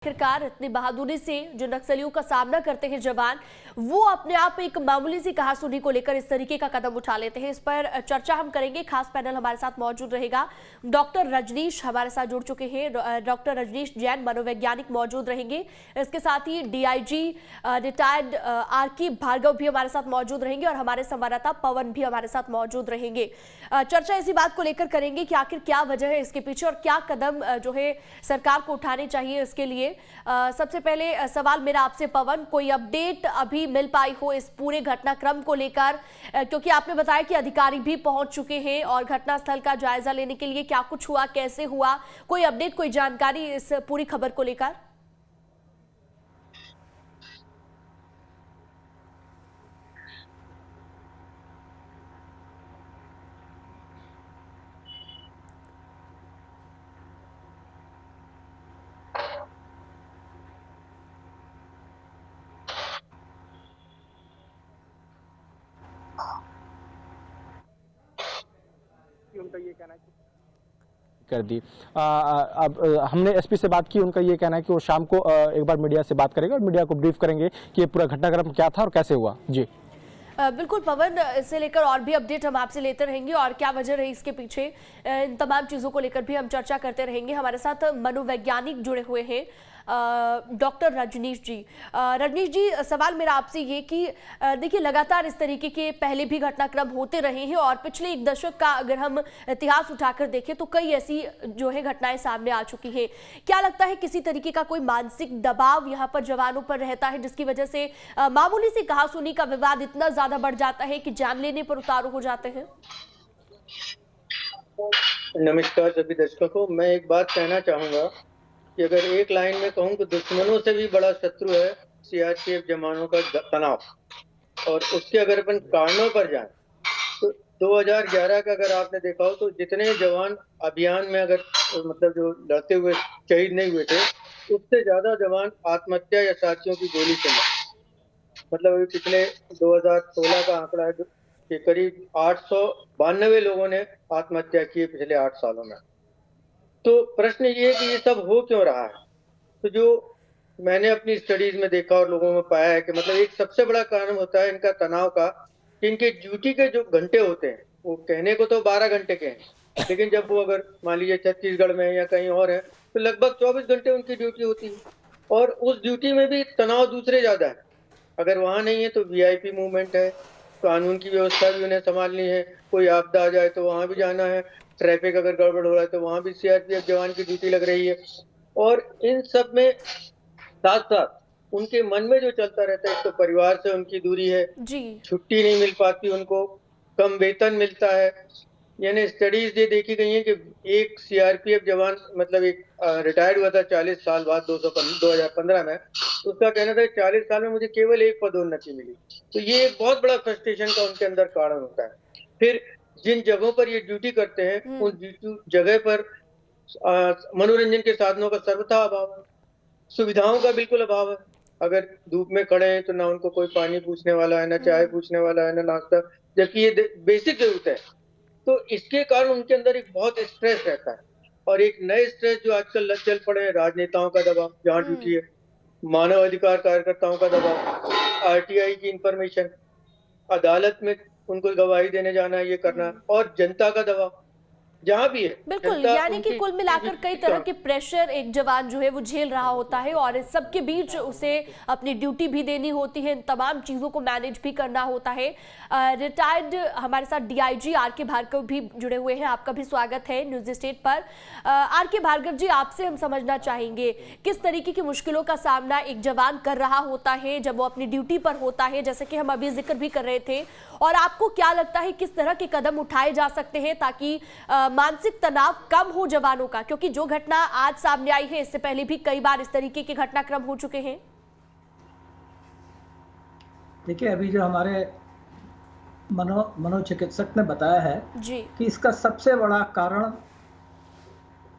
आखिरकार इतनी बहादुरी से जो नक्सलियों का सामना करते हैं जवान, वो अपने आप एक मामूली सी कहासुनी को लेकर इस तरीके का कदम उठा लेते हैं। इस पर चर्चा हम करेंगे। खास पैनल हमारे साथ मौजूद रहेगा। डॉक्टर रजनीश हमारे साथ जुड़ चुके हैं। डॉक्टर रजनीश जैन, मनोवैज्ञानिक, मौजूद रहेंगे। इसके साथ ही डीआईजी रिटायर्ड आरके भार्गव भी हमारे साथ मौजूद रहेंगे और हमारे संवाददाता पवन भी हमारे साथ मौजूद रहेंगे। चर्चा इसी बात को लेकर करेंगे कि आखिर क्या वजह है इसके पीछे और क्या कदम जो है सरकार को उठाने चाहिए इसके लिए। सबसे पहले सवाल मेरा आपसे पवन, कोई अपडेट अभी मिल पाई हो इस पूरे घटनाक्रम को लेकर, क्योंकि आपने बताया कि अधिकारी भी पहुंच चुके हैं और घटनास्थल का जायजा लेने के लिए क्या कुछ हुआ, कैसे हुआ, कोई अपडेट, कोई जानकारी इस पूरी खबर को लेकर? उनका ये कहना है कर दी। अब हमने एसपी से बात की, उनका ये कहना है कि वो शाम को एक बार मीडिया से बात करेंगे और मीडिया को ब्रीफ करेंगे कि ये पूरा घटनाक्रम क्या था और कैसे हुआ। जी बिल्कुल पवन, इससे लेकर और भी अपडेट हम आपसे लेते रहेंगे और क्या वजह रही इसके पीछे, इन तमाम चीज़ों को लेकर भी हम चर्चा करते रहेंगे। हमारे साथ मनोवैज्ञानिक जुड़े हुए हैं डॉक्टर रजनीश जी। रजनीश जी, सवाल मेरा आपसे ये कि देखिए लगातार इस तरीके के पहले भी घटनाक्रम होते रहे हैं और पिछले एक दशक का अगर हम इतिहास उठाकर देखें तो कई ऐसी जो है घटनाएं सामने आ चुकी हैं। क्या लगता है किसी तरीके का कोई मानसिक दबाव यहाँ पर जवानों पर रहता है जिसकी वजह से मामूली सी कहासुनी का विवाद इतना ज्यादा बढ़ जाता है कि जान लेने पर उतारू हो जाते हैं? नमस्कार सभी दर्शकों को। मैं एक बात कहना चाहूंगा कि अगर एक लाइन में कहूं तो दुश्मनों से भी बड़ा शत्रु है सीआरपीएफ जवानों का तनाव। और उसके अगर अपन कारणों पर जाएं तो 2011 का अगर आपने देखा हो तो जितने जवान अभियान में अगर मतलब जो लड़ते हुए शहीद नहीं हुए थे, उससे ज्यादा जवान आत्महत्या या साथियों की गोली से मरे। मतलब अभी पिछले 2016 का आंकड़ा है कि करीब 892 लोगों ने आत्महत्या की पिछले 8 सालों में। तो प्रश्न ये है कि ये सब हो क्यों रहा है? तो जो मैंने अपनी स्टडीज में देखा और लोगों में पाया है कि मतलब एक सबसे बड़ा कारण होता है इनका तनाव का, कि इनके ड्यूटी के जो घंटे होते हैं वो कहने को तो 12 घंटे के हैं, लेकिन जब वो अगर मान लीजिए छत्तीसगढ़ में या कहीं और है तो लगभग 24 घंटे उनकी ड्यूटी होती है। और उस ड्यूटी में भी तनाव दूसरे ज्यादा है। अगर वहां नहीं है तो वीआईपी मूवमेंट है, कानून की व्यवस्था भी उन्हें संभालनी है, कोई आपदा आ जाए तो वहां भी जाना है, ट्रैफिक अगर गड़बड़ हो रहा है तो वहां भी सीआरपीएफ जवान की ड्यूटी लग रही है। और इन सब में साथ साथ उनके मन में जो चलता रहता है, तो परिवार से उनकी दूरी है, छुट्टी नहीं मिल पाती उनको, कम वेतन मिलता है। यानी स्टडीज ये देखी गई है कि एक सीआरपीएफ जवान मतलब एक रिटायर्ड हुआ था 40 साल बाद 2015 में, उसका कहना था 40 साल में मुझे केवल एक पदोन्नति मिली। तो ये एक बहुत बड़ा फ्रस्ट्रेशन का उनके अंदर कारण होता है। फिर जिन जगहों पर ये ड्यूटी करते हैं उन जगह पर मनोरंजन के साधनों का सर्वथा अभाव है, सुविधाओं का बिल्कुल अभाव है। अगर धूप में खड़े हैं तो ना उनको कोई पानी पूछने वाला है, ना चाय पूछने वाला है, ना नाश्ता, जबकि ये बेसिक जरूरत है। तो इसके कारण उनके अंदर एक बहुत स्ट्रेस रहता है। और एक नए स्ट्रेस जो आजकल चल पड़े हैं, राजनेताओं का दबाव जहाँ ड्यूटी है, मानव अधिकार कार्यकर्ताओं का दबाव, आरटीआई की इंफॉर्मेशन, अदालत में उनको गवाही देने जाना, ये करना, और जनता का दबाव जहाँ भी है। बिल्कुल, यानी कि कुल मिलाकर कई तरह के प्रेशर एक जवान जो है वो झेल रहा होता है और इस सब के बीच उसे अपनी ड्यूटी भी देनी होती है, इन तमाम चीजों को मैनेज भी करना होता है। रिटायर्ड हमारे साथ डीआईजी आरके भार्गव भी जुड़े हुए हैं, आपका भी स्वागत है न्यूज स्टेट पर। आरके भार्गव जी, आपसे हम समझना चाहेंगे किस तरीके की मुश्किलों का सामना एक जवान कर रहा होता है जब वो अपनी ड्यूटी पर होता है, जैसे कि हम अभी जिक्र भी कर रहे थे, और आपको क्या लगता है किस तरह के कदम उठाए जा सकते हैं ताकि मानसिक तनाव कम हो जवानों का, क्योंकि जो घटना आज सामने आई है इससे पहले भी कई बार इस तरीके के घटनाक्रम हो चुके हैं। देखिए, अभी जो हमारे मनोचिकित्सक ने बताया है जी कि इसका सबसे बड़ा कारण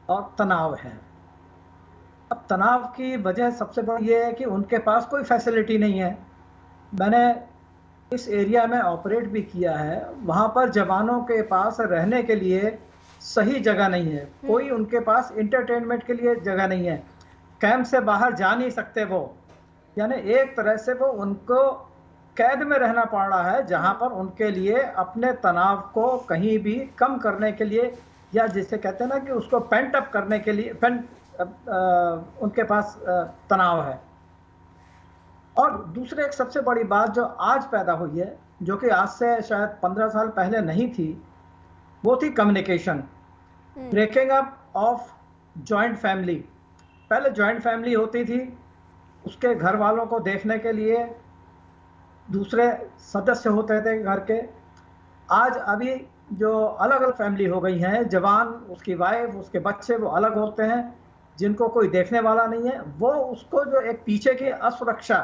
और तनाव है। अब तनाव की वजह सबसे बड़ी ये है कि उनके पास कोई फैसिलिटी नहीं है। मैंने इस एरिया में ऑपरेट भी किया है, वहाँ पर जवानों के पास रहने के लिए सही जगह नहीं है, कोई उनके पास इंटरटेनमेंट के लिए जगह नहीं है। कैंप से बाहर जा नहीं सकते वो, यानी एक तरह से वो उनको कैद में रहना पड़ रहा है, जहां पर उनके लिए अपने तनाव को कहीं भी कम करने के लिए, या जिसे कहते हैं ना कि उसको पेंट अप करने के लिए उनके पास तनाव है। और दूसरे एक सबसे बड़ी बात जो आज पैदा हुई है, जो कि आज से शायद 15 साल पहले नहीं थी, वो थी communication, breaking up of joint family. पहले जॉइंट फैमिली होती थी, उसके घर वालों को देखने के लिए दूसरे सदस्य होते थे घर के। आज अभी जो अलग अलग फैमिली हो गई हैं, जवान, उसकी वाइफ, उसके बच्चे, वो अलग होते हैं, जिनको कोई देखने वाला नहीं है। वो उसको जो एक पीछे की असुरक्षा,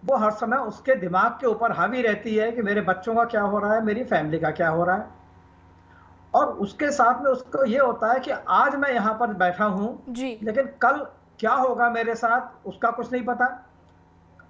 वो हर समय उसके दिमाग के ऊपर हावी रहती है कि मेरे बच्चों का क्या हो रहा है, मेरी फैमिली का क्या हो रहा है। और उसके साथ में उसको ये होता है कि आज मैं यहाँ पर बैठा हूँ, लेकिन कल क्या होगा मेरे साथ उसका कुछ नहीं पता।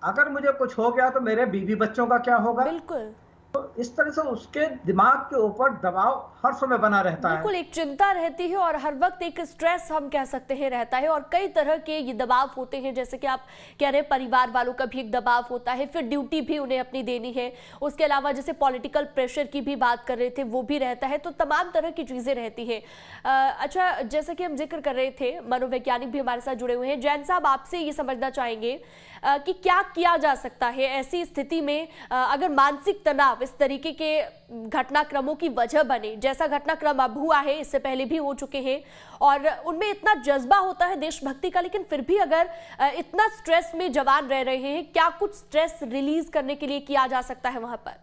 अगर मुझे कुछ हो गया तो मेरे बीवी बच्चों का क्या होगा। बिल्कुल। तो इस तरह से उसके दिमाग के ऊपर दबाव हर समय बना रहता है। बिल्कुल, एक चिंता रहती है और हर वक्त एक स्ट्रेस हम कह सकते हैं रहता है, और कई तरह के ये दबाव होते हैं, जैसे कि आप कह रहे हैं परिवार वालों का भी एक दबाव होता है, फिर ड्यूटी भी उन्हें अपनी देनी है, उसके अलावा जैसे पॉलिटिकल प्रेशर की भी बात कर रहे थे वो भी रहता है, तो तमाम तरह की चीजें रहती है। अच्छा, जैसे कि हम जिक्र कर रहे थे, मनोवैज्ञानिक भी हमारे साथ जुड़े हुए हैं। जैन साहब, आपसे ये समझना चाहेंगे कि क्या किया जा सकता है ऐसी स्थिति में, अगर मानसिक तनाव इस तरीके के घटनाक्रमों की वजह बने, जैसा घटनाक्रम अब हुआ है, इससे पहले भी हो चुके हैं, और उनमें इतना जज्बा होता है देशभक्ति का, लेकिन फिर भी अगर इतना स्ट्रेस में जवान रह रहे हैं, क्या कुछ स्ट्रेस रिलीज करने के लिए किया जा सकता है वहां पर?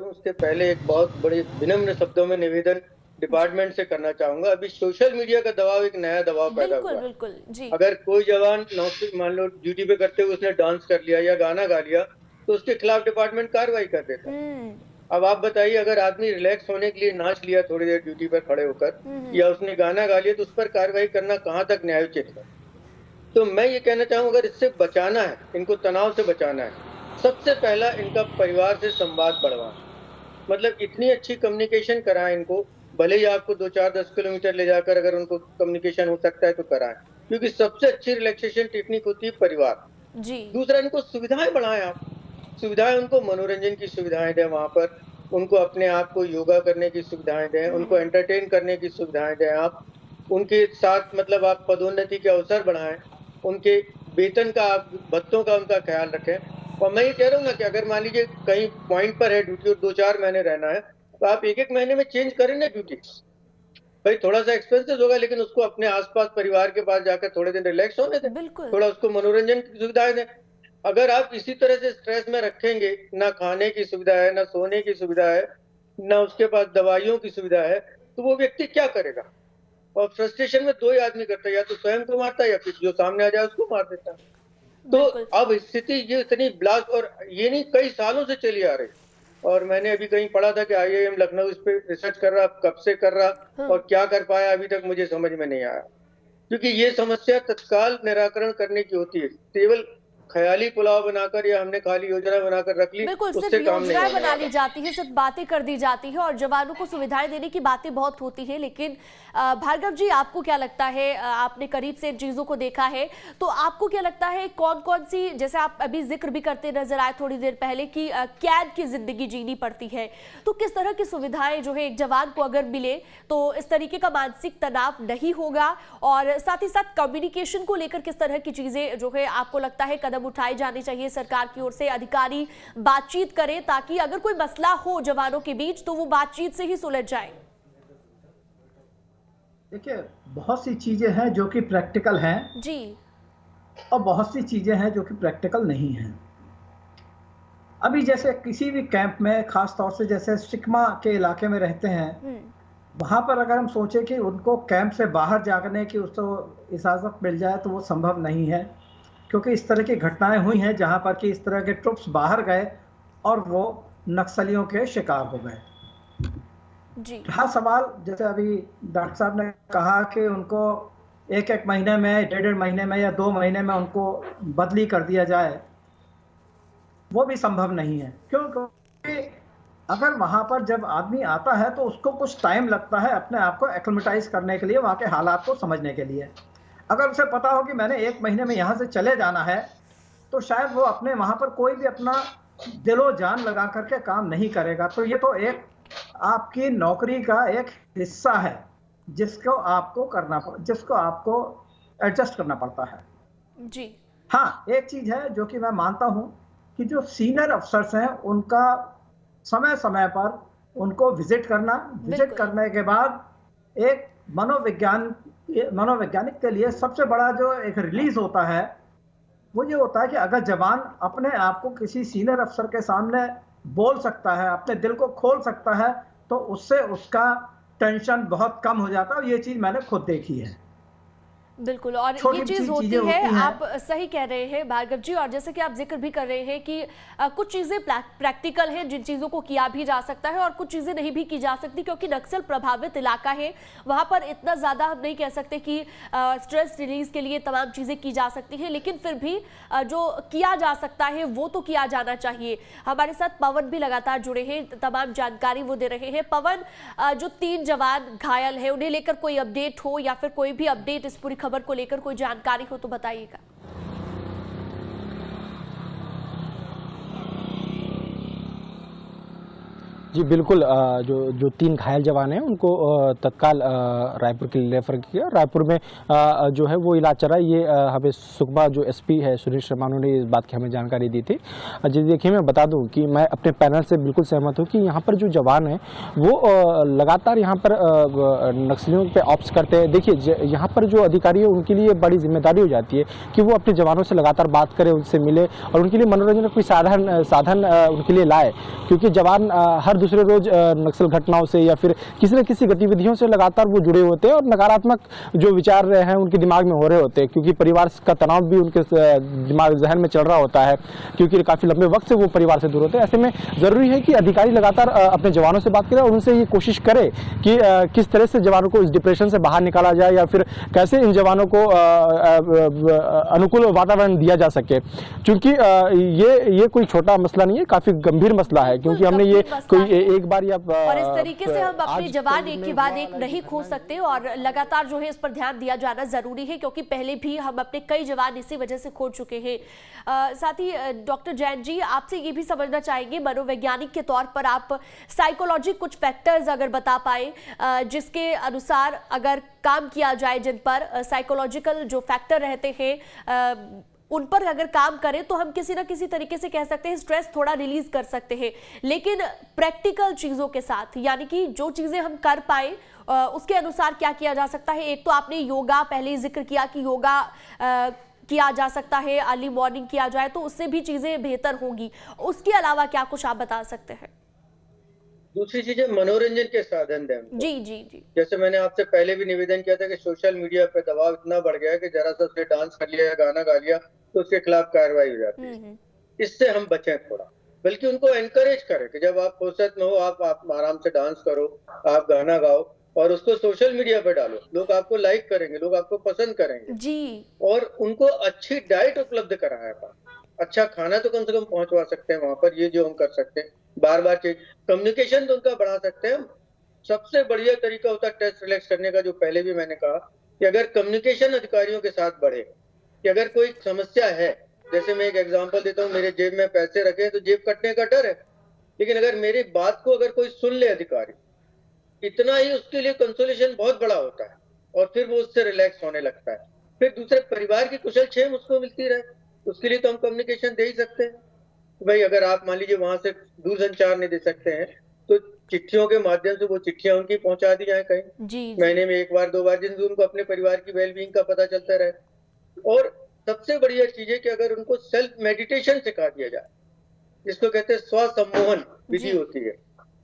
उसके पहले एक बहुत बड़े विनम्र शब्दों में निवेदन डिपार्टमेंट से करना चाहूंगा। अभी सोशल मीडिया का दबाव एक नया दबाव पैदा हुआ है। बिल्कुल जी। अगर कोई जवान नौकरी, मान लो ड्यूटी पे करते हुए उसने डांस कर लिया या गाना गा लिया, तो उसके खिलाफ डिपार्टमेंट कार्रवाई कर देता है। अब आप बताइए, अगर आदमी रिलैक्स होने के लिए नाच लिया थोड़ी देर ड्यूटी पर खड़े होकर, या उसने गाना गा लिया, तो उस पर कार्रवाई करना कहाँ तक न्यायोचित है। तो मैं ये कहना चाहूंगा, अगर इससे बचाना है, इनको तनाव से बचाना है, सबसे पहला इनका परिवार से संवाद बढ़वाएं। मतलब इतनी अच्छी कम्युनिकेशन कराएं इनको, भले ही आपको 2-4-10 किलोमीटर ले जाकर अगर उनको कम्युनिकेशन हो सकता है तो कराएं, क्योंकि सबसे अच्छी रिलैक्सेशन टेक्निक होती है परिवार जी। दूसरा, इनको सुविधाएं बढ़ाएं। आप सुविधाएं, उनको मनोरंजन की सुविधाएं दें, वहां पर उनको अपने आप को योगा करने की सुविधाएं दें, उनको एंटरटेन करने की सुविधाएं दें। आप उनके साथ मतलब आप पदोन्नति के अवसर बढ़ाएं, उनके वेतन का, भत्तों का उनका ख्याल रखें। और मैं ये कह रहा हूँ ना कि अगर मान लीजिए कहीं पॉइंट पर है ड्यूटी और 2-4 महीने रहना है, तो आप 1-1 महीने में चेंज करें ना ड्यूटी। भाई थोड़ा सा एक्सपेंसिव होगा, लेकिन उसको अपने आसपास परिवार के पास जाकर थोड़े दिन रिलैक्स होने दें, थोड़ा उसको मनोरंजन की सुविधाएं दें। अगर आप इसी तरह से स्ट्रेस में रखेंगे, ना खाने की सुविधा है, ना सोने की सुविधा है, ना उसके पास दवाइयों की सुविधा है, तो वो व्यक्ति क्या करेगा। और फ्रस्ट्रेशन में 2 ही आदमी करता है, या तो स्वयं को मारता है या फिर जो सामने आ जाए उसको मार देता है। तो अब स्थिति ये इतनी ब्लास्ट, और ये नहीं कई सालों से चली आ रही। और मैंने अभी कहीं पढ़ा था कि IIM लखनऊ इस पे रिसर्च कर रहा, कब से कर रहा और क्या कर पाया अभी तक मुझे समझ में नहीं आया। क्योंकि ये समस्या तत्काल निराकरण करने की होती है, केवल ख्याली पुलाव बनाकर या हमने खाली योजना बनाकर रख ली, उससे काम नहीं होगा। बना ली जाती है, सिर्फ बातें कर दी जाती है और जवानों को सुविधाएं देने की बातें बहुत होती है। लेकिन भार्गव जी, आपको क्या लगता है, आपने करीब से इन चीजों को देखा है, तो आपको क्या लगता है कौन कौन सी, जैसे आप अभी जिक्र भी करते नजर आए थोड़ी देर पहले कि कैद की जिंदगी जीनी पड़ती है, तो किस तरह की सुविधाएं जो है एक जवान को अगर मिले तो इस तरीके का मानसिक तनाव नहीं होगा, और साथ ही साथ कम्युनिकेशन को लेकर किस तरह की चीजें जो है आपको लगता है कदम उठाए जाने चाहिए सरकार की ओर से, अधिकारी बातचीत करें ताकि अगर कोई मसला हो जवानों के बीच तो वो बातचीत से ही सुलझ जाए? देखिए, बहुत सी चीजें हैं जो कि प्रैक्टिकल हैं जी, और बहुत सी चीजें हैं जो कि प्रैक्टिकल नहीं हैं। अभी जैसे किसी भी कैंप में, खास तौर से जैसे सिकमा के इलाके में रहते हैं, वहां पर अगर हम सोचे कि उनको कैंप से बाहर जाने की उसको इजाजत मिल जाए तो वो संभव नहीं है, क्योंकि इस तरह की घटनाएं हुई हैं जहां पर कि इस तरह के ट्रुप्स बाहर गए और वो नक्सलियों के शिकार हो गए। जी। हाँ, सवाल जैसे अभी डॉक्टर साहब ने कहा कि उनको 1-1 महीने में, 1.5 महीने में या 2 महीने में उनको बदली कर दिया जाए, वो भी संभव नहीं है। क्योंकि अगर वहां पर जब आदमी आता है तो उसको कुछ टाइम लगता है अपने आप को एक्लिमेटाइज करने के लिए, वहां के हालात को समझने के लिए। अगर उसे पता हो कि मैंने 1 महीने में यहाँ से चले जाना है, तो शायद वो अपने वहां पर कोई भी अपना दिलो जान लगा करके काम नहीं करेगा। तो ये तो एक आपकी नौकरी का एक हिस्सा है जिसको आपको एडजस्ट करना पड़ता है जी। हाँ, एक चीज है जो कि मैं मानता हूं कि जो सीनियर अफसर्स हैं उनका समय समय पर उनको विजिट करने के बाद एक मनोवैज्ञानिक के लिए सबसे बड़ा जो एक रिलीज होता है वो ये होता है कि अगर जवान अपने आप को किसी सीनियर अफसर के सामने बोल सकता है, अपने दिल को खोल सकता है, तो उससे उसका टेंशन बहुत कम हो जाता है। ये चीज मैंने खुद देखी है। बिल्कुल, और ये चीज होती है, आप सही कह रहे हैं भार्गव जी। और जैसे कि आप जिक्र भी कर रहे हैं कि कुछ चीजें प्रैक्टिकल हैं जिन चीजों को किया भी जा सकता है और कुछ चीजें नहीं भी की जा सकती, क्योंकि नक्सल प्रभावित इलाका है, वहां पर इतना ज्यादा हम नहीं कह सकते कि स्ट्रेस रिलीज के लिए तमाम चीजें की जा सकती हैं, लेकिन फिर भी जो किया जा सकता है वो तो किया जाना चाहिए। हमारे साथ पवन भी लगातार जुड़े हैं, तमाम जानकारी वो दे रहे हैं। पवन, जो 3 जवान घायल है उन्हें लेकर कोई अपडेट हो या फिर कोई भी अपडेट इस पूरी खबर को लेकर कोई जानकारी हो तो बताइएगा। जी बिल्कुल, जो 3 घायल जवान हैं उनको तत्काल रायपुर के लिए रेफर किया। रायपुर में जो है वो इलाज चल रहा है। ये हमें सुकमा जो एसपी है सुनील शर्मा ने इस बात की हमें जानकारी दी थी। जी देखिए, मैं बता दूं कि मैं अपने पैनल से बिल्कुल सहमत हूं कि यहाँ पर जो जवान हैं वो लगातार यहाँ पर नक्सलियों पे ऑप्स करते हैं। देखिए, यहाँ पर जो अधिकारी है उनके लिए बड़ी जिम्मेदारी हो जाती है कि वो अपने जवानों से लगातार बात करें, उनसे मिले और उनके लिए मनोरंजन का कोई साधन उनके लिए लाए, क्योंकि जवान हर दूसरे रोज नक्सल घटनाओं से या फिर किसी न किसी गतिविधियों से लगातार वो जुड़े होते हैं और नकारात्मक जो विचार हैं उनके दिमाग में हो रहे होते हैं, क्योंकि परिवार का तनाव भी उनके दिमाग जहन में चल रहा होता है, क्योंकि काफी लंबे वक्त से वो परिवार से दूर होते हैं। ऐसे में जरूरी है कि अधिकारी लगातार अपने जवानों से बात करें और उनसे ये कोशिश करे कि किस तरह से जवानों को इस डिप्रेशन से बाहर निकाला जाए या फिर कैसे इन जवानों को अनुकूल वातावरण दिया जा सके, क्योंकि ये कोई छोटा मसला नहीं है, काफी गंभीर मसला है। क्योंकि हमने ये कोई एक बार या और इस तरीके से हम अपने जवान एक के बाद एक नहीं खो सकते और लगातार जो है इस पर ध्यान दिया जाना जरूरी है, क्योंकि पहले भी हम अपने कई जवान इसी वजह से खो चुके हैं। साथ ही डॉक्टर जैन जी, आपसे ये भी समझना चाहेंगे, मनोवैज्ञानिक के तौर पर आप साइकोलॉजी कुछ फैक्टर्स अगर बता पाए जिसके अनुसार अगर काम किया जाए, जिन पर साइकोलॉजिकल जो फैक्टर रहते हैं उन पर अगर काम करें तो हम किसी ना किसी तरीके से कह सकते हैं स्ट्रेस थोड़ा रिलीज कर सकते हैं। लेकिन प्रैक्टिकल चीजों के साथ, यानी कि जो चीजें हम कर पाए उसके अनुसार क्या किया जा सकता है। एक तो आपने योगा पहले ही जिक्र किया कि योगा किया जा सकता है, अर्ली मॉर्निंग किया जाए तो उससे भी चीजें बेहतर होंगी। उसके अलावा क्या कुछ आप बता सकते हैं? दूसरी चीज है मनोरंजन के साधन दें। जी जी जी, जैसे मैंने आपसे पहले भी निवेदन किया था कि सोशल मीडिया पे दबाव इतना बढ़ गया है कि जरा सा उसने डांस कर लिया या गाना गा लिया तो उसके खिलाफ कार्रवाई हो जाती है। इससे हम बचें थोड़ा, बल्कि उनको एनकरेज करें कि जब आप फुर्सत में हो आप आराम से डांस करो, आप गाना गाओ और उसको सोशल मीडिया पे डालो। लोग आपको लाइक करेंगे, लोग आपको पसंद करेंगे जी। और उनको अच्छी डाइट उपलब्ध कराया था, अच्छा खाना तो कम से कम पहुंचवा सकते हैं वहां पर। ये जो हम कर सकते हैं, बार बार चीज कम्युनिकेशन तो उनका बढ़ा सकते हैं। सबसे बढ़िया तरीका होता है टेस्ट रिलैक्स करने का, जो पहले भी मैंने कहा कि अगर कम्युनिकेशन अधिकारियों के साथ बढ़े कि अगर कोई समस्या है, जैसे मैं एक एग्जांपल देता हूँ, मेरे जेब में पैसे रखे हैं तो जेब कटने का डर है, लेकिन अगर मेरी बात को अगर कोई सुन ले अधिकारी, इतना ही उसके लिए कंसोलेशन बहुत बड़ा होता है और फिर वो उससे रिलैक्स होने लगता है। फिर दूसरे परिवार की कुशल क्षेम उसको मिलती रहे, उसके लिए तो हम कम्युनिकेशन दे ही सकते हैं। भाई अगर आप मान लीजिए वहां से दूरसंचार नहीं दे सकते हैं तो चिट्ठियों के माध्यम से वो चिट्ठियां उनकी पहुंचा दी जाए कहीं जी। महीने में 1 बार 2 बार, जिनसे उनको अपने परिवार की वेलबींग का पता चलता रहे। और सबसे बढ़िया चीज है कि अगर उनको सेल्फ मेडिटेशन सिखा दिया जाए, जिसको कहते हैं स्व सम्मोहन विधि होती है,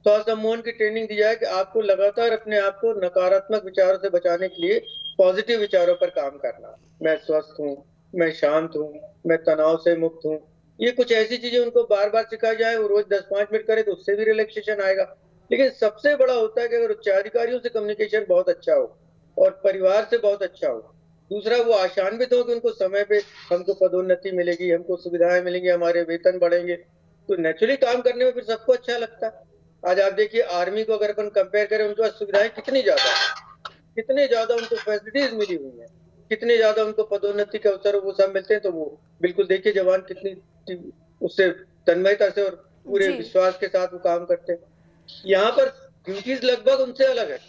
स्व सम्मोहन की ट्रेनिंग दी जाए कि आपको लगातार अपने आप को नकारात्मक विचारों से बचाने के लिए पॉजिटिव विचारों पर काम करना। मैं स्वस्थ हूँ, मैं शांत हूँ, मैं तनाव से मुक्त हूँ। ये कुछ ऐसी चीजें उनको बार बार सिखाई जाए, वो रोज 10-5 मिनट करे तो उससे भी रिलैक्सेशन आएगा। लेकिन सबसे बड़ा होता है कि अगर उच्चाधिकारियों से कम्युनिकेशन बहुत अच्छा हो और परिवार से बहुत अच्छा हो, दूसरा वो आशान्वित हो कि उनको समय पे हमको पदोन्नति मिलेगी, हमको सुविधाएं मिलेंगी, हमारे वेतन बढ़ेंगे, तो नेचुरली काम करने में फिर सबको अच्छा लगता है। आज आप देखिए आर्मी को अगर अपन कंपेयर करें, उनके पास सुविधाएं कितनी ज्यादा उनको फैसिलिटीज मिली हुई है, कितने ज्यादा उनको पदोन्नति के अवसर वो सब मिलते हैं। तो वो बिल्कुल देखिए जवान कितनी उससे तन्मयता से और पूरे विश्वास के साथ वो काम करते हैं। यहाँ पर ड्यूटीज लगभग उनसे अलग है,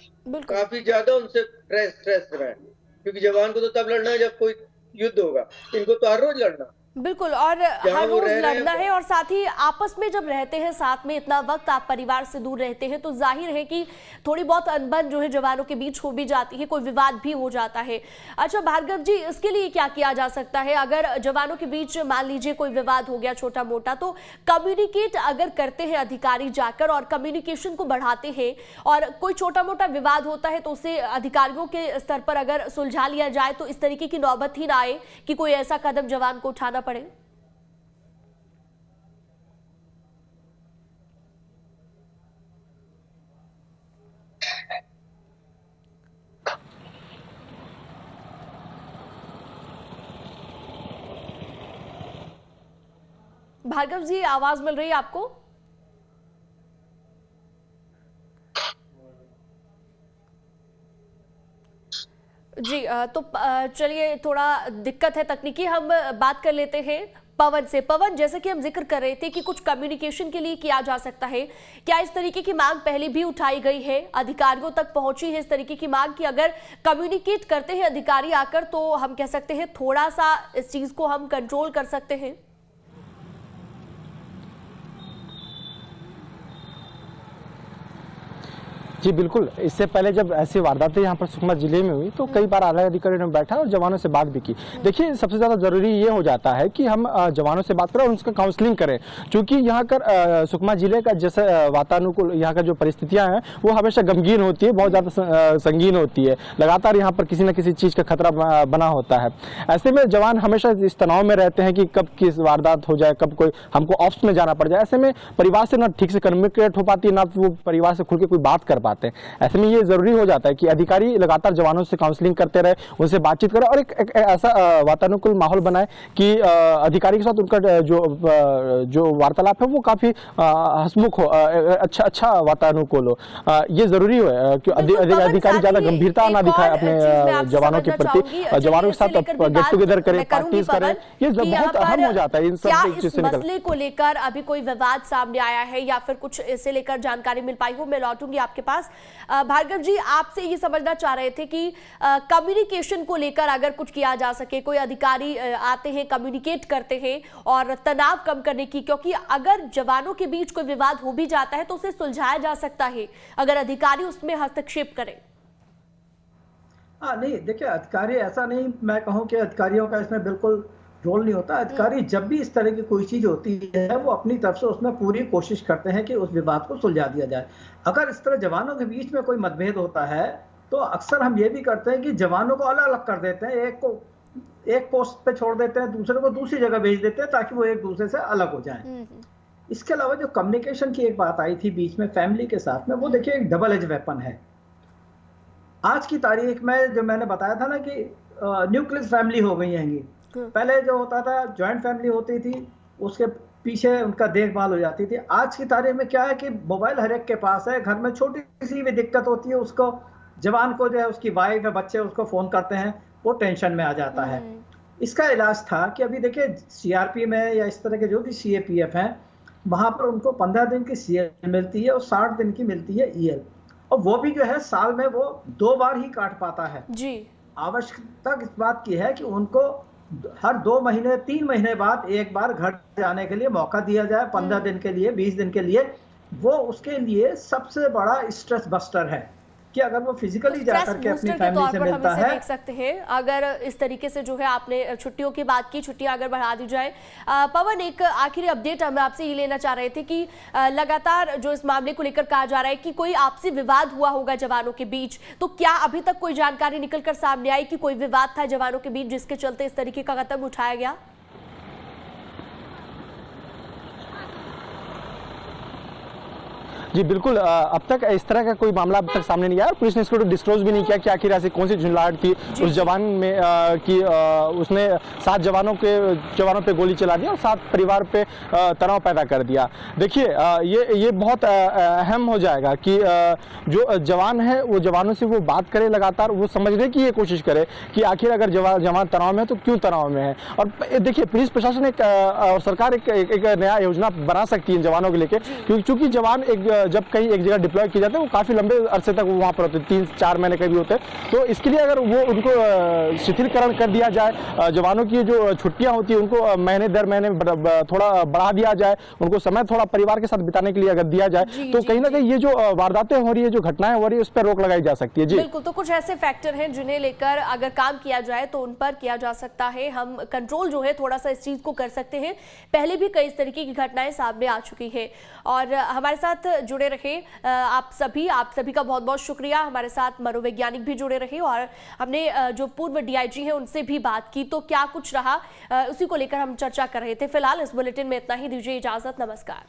काफी ज्यादा उनसे स्ट्रेस है, क्योंकि जवान को तो तब लड़ना है जब कोई युद्ध होगा, इनको तो हर रोज लड़ना। बिल्कुल, और हर रोज लड़ना है, और साथ ही आपस में जब रहते हैं साथ में इतना वक्त, आप परिवार से दूर रहते हैं, तो जाहिर है कि थोड़ी बहुत अनबन जो है जवानों के बीच हो भी जाती है, कोई विवाद भी हो जाता है। अच्छा भार्गव जी, इसके लिए क्या किया जा सकता है? अगर जवानों के बीच मान लीजिए कोई विवाद हो गया छोटा मोटा, तो कम्युनिकेट अगर करते हैं अधिकारी जाकर और कम्युनिकेशन को बढ़ाते हैं, और कोई छोटा मोटा विवाद होता है तो उसे अधिकारियों के स्तर पर अगर सुलझा लिया जाए तो इस तरीके की नौबत ही ना आए कि कोई ऐसा कदम जवान को उठाना पड़े। भार्गव जी, आवाज मिल रही है आपको? जी, तो चलिए, थोड़ा दिक्कत है तकनीकी, हम बात कर लेते हैं पवन से। पवन, जैसे कि हम जिक्र कर रहे थे कि कुछ कम्युनिकेशन के लिए किया जा सकता है, क्या इस तरीके की मांग पहले भी उठाई गई है, अधिकारियों तक पहुंची है इस तरीके की मांग कि अगर कम्युनिकेट करते हैं अधिकारी आकर तो हम कह सकते हैं थोड़ा सा इस चीज को हम कंट्रोल कर सकते हैं? जी बिल्कुल, इससे पहले जब ऐसी वारदातें यहाँ पर सुकमा जिले में हुई तो कई बार आला अधिकारियों ने बैठा और जवानों से बात भी की। देखिए, सबसे ज़्यादा ज़रूरी ये हो जाता है कि हम जवानों से बात करें और उनका काउंसलिंग करें, क्योंकि यहाँ कर सुकमा जिले का जैसे वातानुकूल यहाँ का जो परिस्थितियाँ हैं वो हमेशा गमगीन होती है, बहुत ज़्यादा संगीन होती है, लगातार यहाँ पर किसी न किसी चीज़ का खतरा बना होता है। ऐसे में जवान हमेशा इस तनाव में रहते हैं कि कब किस वारदात हो जाए, कब कोई हमको ऑप्स में जाना पड़ जाए। ऐसे में परिवार से ना ठीक से कम्युनिकेट हो पाती है, ना वो परिवार से खुल के कोई बात कर पाते हैं। ऐसे में ये जरूरी हो जाता है कि अधिकारी लगातार जवानों से काउंसलिंग करते रहे, उनसे बातचीत करें और एक ऐसा वातानुकूल माहौल बनाए कि अधिकारी के साथ उनका जो वार्तालाप है वो काफी हंसमुख हो, अच्छा वातानुकूल हो। ये जरूरी है कि अधिकारी ज्यादा गंभीरता ना दिखाए अपने जवानों के प्रति, जवानों के साथ गेट टुगेदर करें, पार्टीज करें, ये बहुत अहम हो जाता है इन सब चीजों से। मसले को लेकर अभी कोई विवाद सामने आया है या फिर कुछ इसे लेकर जानकारी मिल पाई हो? मैं लौटूंगी आपके पास। भार्गव जी, आपसे ये समझना चाह रहे थे कि कम्युनिकेशन को लेकर अगर कुछ किया जा सके, कोई अधिकारी आते हैं, कम्युनिकेट करते हैं और तनाव कम करने की, क्योंकि अगर जवानों के बीच कोई विवाद हो भी जाता है तो उसे सुलझाया जा सकता है अगर अधिकारी उसमें हस्तक्षेप करें। नहीं, देखिए, अधिकारी ऐसा नहीं मैं कहूँ कि अधिकारियों का इसमें बिल्कुल रोल नहीं होता। अधिकारी जब भी इस तरह की कोई चीज होती है वो अपनी तरफ से उसमें पूरी कोशिश करते हैं कि उस विवाद को सुलझा दिया जाए। अगर इस तरह जवानों के बीच में कोई मतभेद होता है तो अक्सर हम ये भी करते हैं कि जवानों को अलग अलग कर देते हैं, एक को एक पोस्ट पे छोड़ देते हैं, दूसरे को दूसरी जगह भेज देते हैं ताकि वो एक दूसरे से अलग हो जाए। इसके अलावा जो कम्युनिकेशन की एक बात आई थी बीच में फैमिली के साथ में, वो देखिए एक डबल एज वेपन है। आज की तारीख में जो मैंने बताया था ना कि न्यूक्लियर फैमिली हो गई है। पहले जो होता था ज्वाइंट फैमिली होती थी, उसके पीछे उनका देखभाल हो जाती थी। आज की तारीख में क्या है कि मोबाइल हर एक के पास है, घर में छोटी सी भी दिक्कत होती है उसको, जवान को जो है उसकी वाइफ या बच्चे उसको फोन करते हैं, वो टेंशन में आ जाता है। इसका इलाज था कि अभी देखिए सीआरपी में या इस तरह के जो भी सीएपीएफ हैं, वहां पर उनको 15 दिन की सीएल मिलती है और 60 दिन की मिलती है ईएल, और वो भी जो है साल में वो 2 बार ही काट पाता है जी। आवश्यकता इस बात की है कि उनको हर 2 महीने 3 महीने बाद एक बार घर जाने के लिए मौका दिया जाए, 15 दिन के लिए, 20 दिन के लिए। वो उसके लिए सबसे बड़ा स्ट्रेस बस्टर है कि अगर वो फिजिकली जाकर के अपनी फैमिली से मिलता है। देख सकते हैं अगर इस तरीके से जो है आपने छुट्टियों की बात की, छुट्टियां अगर बढ़ा दी जाए। पवन, एक आखिरी अपडेट हम आपसे ये लेना चाह रहे थे कि लगातार जो इस मामले को लेकर कहा जा रहा है कि कोई आपसी विवाद हुआ होगा जवानों के बीच, तो क्या अभी तक कोई जानकारी निकलकर सामने आई कि कोई विवाद था जवानों के बीच जिसके चलते इस तरीके का कदम उठाया गया? जी बिल्कुल, अब तक इस तरह का कोई मामला अब तक सामने नहीं आया और पुलिस ने इसको डिस्क्लोज भी नहीं किया कि आखिर ऐसी कौन सी झुंझलाहट थी उस जवान में कि उसने 7 जवानों पे गोली चला दी और 7 परिवार पे तनाव पैदा कर दिया। देखिए, ये बहुत अहम हो जाएगा कि जो जवान है वो जवानों से वो बात करे, लगातार वो समझने की ये कोशिश करे कि आखिर अगर जवान तनाव में है तो क्यों तनाव में है। और देखिए, पुलिस प्रशासन और सरकार एक नया योजना बना सकती है इन जवानों को लेकर, क्योंकि चूंकि जवान जब कहीं एक जगह डिप्लॉय किए जाते हैं वो काफी लंबे अरसे तक वहां पर होते हैं, 3-4 महीने के भी होते हैं। तो इसके लिए अगर वो उनको शिथिलकरण कर दिया जाए, जवानों की जो छुट्टियां होती है उनको महीने दर महीने थोड़ा बढ़ा दिया जाए, उनको समय थोड़ा परिवार के साथ बिताने के लिए अगर दिया जाए तो कहीं ना कहीं ये जो वारदातें हो रही है, जो घटनाएं हो रही है, उस पर रोक लगाई जा सकती है। जी बिल्कुल, तो कुछ ऐसे फैक्टर हैं जिन्हें लेकर अगर काम किया जाए तो उन पर किया जा सकता है, हम कंट्रोल जो है थोड़ा सा इस चीज को कर सकते हैं। पहले भी कई इस तरीके की घटनाएं सामने आ चुकी है और हमारे साथ जुड़े रहे आप सभी का बहुत बहुत शुक्रिया। हमारे साथ मनोवैज्ञानिक भी जुड़े रहे और हमने जो पूर्व डीआईजी हैं उनसे भी बात की, तो क्या कुछ रहा उसी को लेकर हम चर्चा कर रहे थे। फिलहाल इस बुलेटिन में इतना ही, दीजिए इजाजत, नमस्कार।